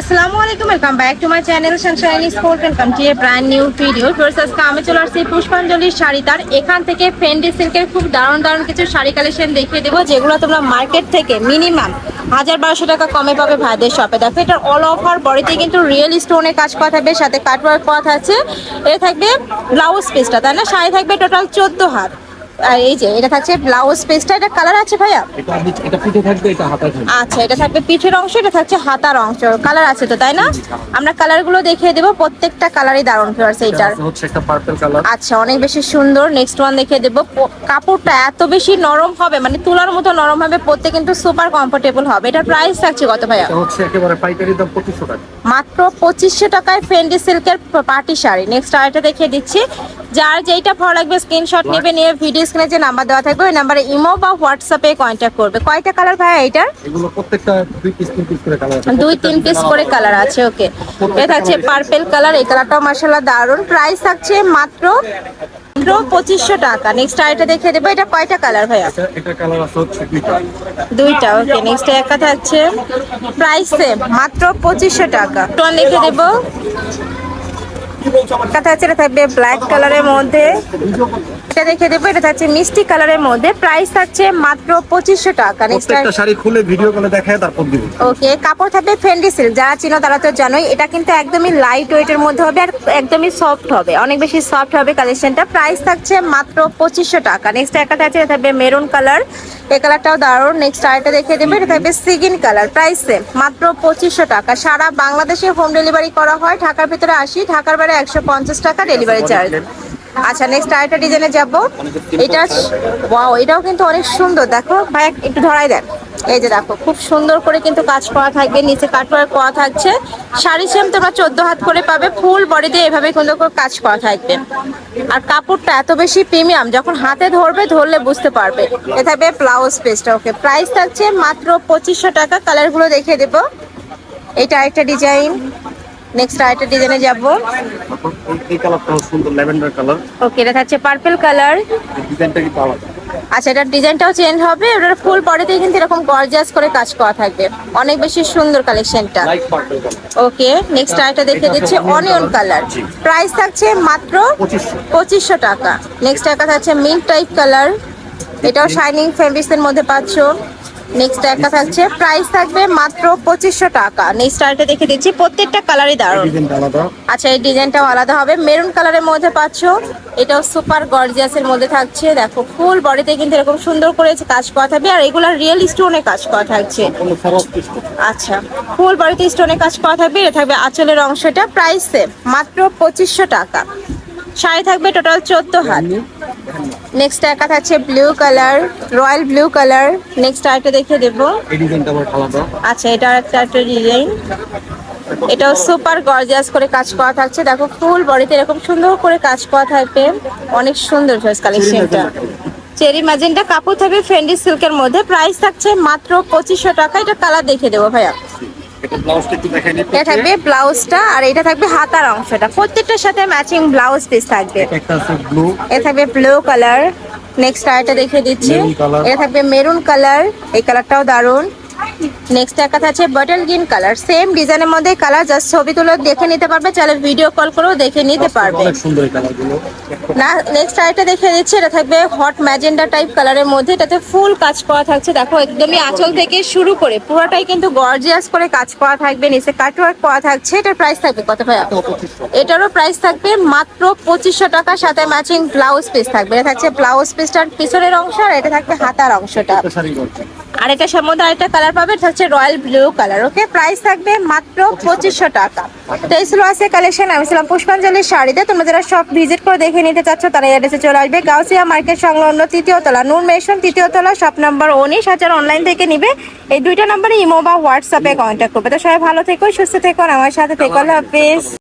আসসালামু আলাইকুম, welcome back to my channel Sunshine sport. Welcome to A brand new video. First আজকে আমি চলে আসছি পুষ্পাঞ্জলির শাড়িতার। এখান থেকে ফেন্ডি সিল্কের খুব দারুণ দারুণ কিছু শাড়ি কালেকশন দেখিয়ে দেবো, যেগুলো তোমরা মার্কেট থেকে মিনিমাম 1000-1200 টাকা কমে পাবে ভাইদের শপে। দেখো এটার অল ওভার বডিতে কিন্তু রিয়েল স্টোনের কাজ করা থাকবে, সাথে কাটওয়ার্ক করা আছে। এটা থাকবে ব্লাউজ পিসটা, তাই না? শাড়ি থাকবে টোটাল 14 হাত। আর এই যে এটা থাকছে ব্লাউজ পিসটা। এটা কালার আছে ভাইয়া? এটা পিঠে থাকবে, এটা হাতায় থাকবে। আচ্ছা, এটা থাকবে পিঠের অংশ, এটা থাকছে হাতার অংশ। কালার আছে তো, তাই না? আমরা কালারগুলো দেখিয়ে দেবো, প্রত্যেকটা কালারই দারুণ ফিগার এইটার। হচ্ছে একটা পার্পল কালার। আচ্ছা, অনেক বেশি সুন্দর। নেক্সট ওয়ান দেখিয়ে দেবো। কাপড়টা এত বেশি নরম হবে, মানে তুলার মতো নরম হবে, পরতে কিন্তু সুপার কমফোর্টেবল হবে। এটার প্রাইস থাকছে কত ভাইয়া? এটা হচ্ছে একেবারে পাইকারি দাম 2500 টাকা। মাত্র 2500 টাকায় ফেন্ডি সিল্কের পার্টি শাড়ি। নেক্সট আরেকটা দেখিয়ে দিচ্ছি। যার যেইটা ভালো লাগবে স্ক্রিনশট নেবে, নিয়ে ভিডিও স্ক্রিনে যে নাম্বার দেওয়া থাকবে ওই নাম্বারে ইমো বা হোয়াটসঅ্যাপে কন্ট্যাক্ট করবে। কয়টা কালার ভাইয়া এইটার? এগুলো প্রত্যেকটা 2-3 পিস করে কালার আছে। 2-3 পিস করে কালার আছে। ওকে, এটা থাকছে পার্পল কালার। এই কালারটাও মাশাআল্লাহ দারুণ। প্রাইস থাকছে মাত্র 2500 টাকা। নেক্সট আরেকটা দেখিয়ে দেবো। এটা কয়টা কালার ভাইয়া? এটা কালার আছে হচ্ছে দুইটা। ওকে, নেক্সট একটা থাকছে প্রাইস সেম, মাত্র 2500 টাকা। টোন লিখে দেবো। এটা থাকছে, এটা থাকবে ব্ল্যাক কালারের মধ্যে। এটা দেখে দেবো, এটা থাকছে মিষ্টি কালারের মধ্যে। প্রাইস থাকছে মাত্র 2500 টাকা। নেক্সট প্রত্যেকটা শাড়ি খুলে ভিডিও কলে দেখায় তারপর দিব। ওকে, কাপড় থাকবে ফেন্ডি সিল্ক। যারা চিনো তারা তো জানোই, এটা কিন্তু একদমই লাইট ওয়েটের মধ্যে হবে আর একদমই সফট হবে, অনেক বেশি সফট হবে কালেকশনটা। প্রাইস থাকছে মাত্র 2500 টাকা। নেক্সট একটা থাকছে, এটা থাকবে মেরুন কালার। এই কালারটাও দারুণ। নেক্সট আরেকটা দেখিয়ে দেবো, এটা থাকবে সিগিন কালার। প্রাইস সেম, মাত্র 2500 টাকা। সারা বাংলাদেশে হোম ডেলিভারি করা হয়। ঢাকার ভিতরে 80, ঢাকার বাইরে 150 টাকা ডেলিভারি চার্জ। আচ্ছা, নেক্সট আরেকটা ডিজাইনে যাব। এটা ওয়াও, এটাও কিন্তু অনেক সুন্দর। দেখো ভাই, একটু ধরাই দেন। এই যে দেখো, খুব সুন্দর করে কিন্তু কাজ করা থাকবে, নিচে কাটওয়ার্ক করা থাকছে। শাড়ি সেম তোমরা 14 হাত করে পাবে। ফুল বডিতে এভাবে সুন্দর করে কাজ করা থাকবে। আর কাপড়টা এত বেশি প্রিমিয়াম, যখন হাতে ধরবে, ধরলে বুঝতে পারবে। এ থাকবে ব্লাউজ পিসটা। ওকে, প্রাইস থাকছে মাত্র 2500 টাকা। কালারগুলো দেখিয়ে দেবো। এটা আরেকটা ডিজাইন। নেক্সট আরেকটা ডিজাইনে যাব। এই কালারটাও সুন্দর, ল্যাভেন্ডার কালার। ওকে, এটা থাকছে পার্পল কালার। এই ডিজাইনটা কিন্তু আলাদা। আচ্ছা, এটার ডিজাইনটাও চেঞ্জ হবে। এটার ফুল বডিতেই কিন্তু এরকম গর্জিয়াস করে কাজ করা থাকবে। অনেক বেশি সুন্দর কালেকশনটা। Light purple colour. Okay, next আরেকটা দেখে দিচ্ছি, অনিয়ন কালার। প্রাইস থাকছে মাত্র 2500 টাকা। নেক্সট একটা থাকছে মিন্ট টাইপ কালার। এটাও শাইনিং ফেব্রিক্সের মধ্যে পাচ্ছ। নেক্সট একটা থাকছে, প্রাইস থাকবে মাত্র 2500 টাকা। নেক্সট আরেকটা দেখে দিচ্ছি, প্রত্যেকটা কালারই দারুণ। ডিজাইনটা আলাদা। আচ্ছা, এই ডিজাইনটাও আলাদা হবে, মেরুন কালারের মধ্যে পাচ্ছ। এটাও সুপার গর্জিয়াসের মধ্যে থাকছে। দেখো ফুল বডিতে কিন্তু এরকম সুন্দর করে কাজ করা থাকবে, আর এগুলা রিয়েল স্টোনে কাজ করা থাকছে। আচ্ছা, ফুল বডিতে স্টোনে কাজ করা থাকবে। এটা থাকবে আঁচলের অংশটা। প্রাইস সেম, মাত্র 2500 টাকা। শাড়ি থাকবে টোটাল 14 হাত। নেক্সট একটা থাকছে blue colour, royal blue colour. Next আরেকটা দেখে দেবো। এই ডিজাইনটা আবার আলাদা। আচ্ছা, এটা একটা ডিজাইন। এটাও সুপার গর্জিয়াস করে কাজ করা থাকছে। দেখো ফুল বডিতে এরকম সুন্দর করে কাজ করা থাকবে। অনেক সুন্দর চয়েস কালেকশনটা। চেরি ম্যাজেন্টা কাপড় থাকবে ফেন্ডি সিল্কের মধ্যে। প্রাইস থাকছে মাত্র 2500 টাকা। এটা কালার দেখে দেবো ভাইয়া। এটা ব্লাউজটা একটু দেখাই নিতে। এটা থাকবে ব্লাউজটা, আর এটা থাকবে হাতার অংশটা। প্রত্যেকটার সাথে ম্যাচিং ব্লাউজ পিস থাকবে। একটা আছে ব্লু। এটা থাকবে ব্লু কালার। নেক্সট আরেকটা দেখিয়ে দিচ্ছি। Maroon colour. এটা থাকবে মেরুন কালার। এই কালারটাও দারুণ। নেক্সট একটা আছে বটল গ্রিন কালার। সেম ডিজাইনের মধ্যে কালার, জাস্ট ছবি তুলে দেখে নিতে পারবে, চাইলে ভিডিও কল করেও দেখে নিতে পারবে। অনেক সুন্দর এই কালারগুলো। না, নেক্সট আরেকটা দেখিয়ে দিচ্ছি। এটা থাকবে হট ম্যাজেন্ডা টাইপ কালারের মধ্যে। এটাতে ফুল কাজ করা থাকছে। দেখো একদমই আঁচল থেকে শুরু করে পুরোটাই কিন্তু গর্জিয়াস করে কাজ করা থাকবে, নিচে কাটওয়ার্ক করা থাকছে। এটার প্রাইস থাকবে কত ভাইয়া? এটারও প্রাইস থাকবে মাত্র 2500 টাকা। সাথে ম্যাচিং ব্লাউজ পিস থাকবে। এটা থাকছে ব্লাউজ পিসটার পিছনের অংশ, আর এটা থাকবে হাতার অংশটা। আর এটা সম্বন্ধে আরেকটা কালার পাবে, এটা হচ্ছে রয়্যাল ব্লু কালার। ওকে, প্রাইস থাকবে মাত্র 2500 টাকা। তো এই ছিল আছে কালেকশন। আমি ছিলাম পুষ্পাঞ্জলির শাড়িতে। তোমরা যারা সব ভিজিট করে দেখে নিতে চাচ্ছ, তারা এড্রেসে চলে আসবে। গাউসিয়া মার্কেট সংলগ্ন 3য় তলা, নূর মেশন 3য় তলা, শপ নাম্বার 19। হাজার অনলাইন থেকে নিবে। এই দুইটা নাম্বারে ইমো বা হোয়াটসঅ্যাপে কন্ট্যাক্ট করবে। তো সবাই ভালো থেকো, সুস্থ থেকো, আমার সাথে থেকো। আল্লাহ হাফেজ।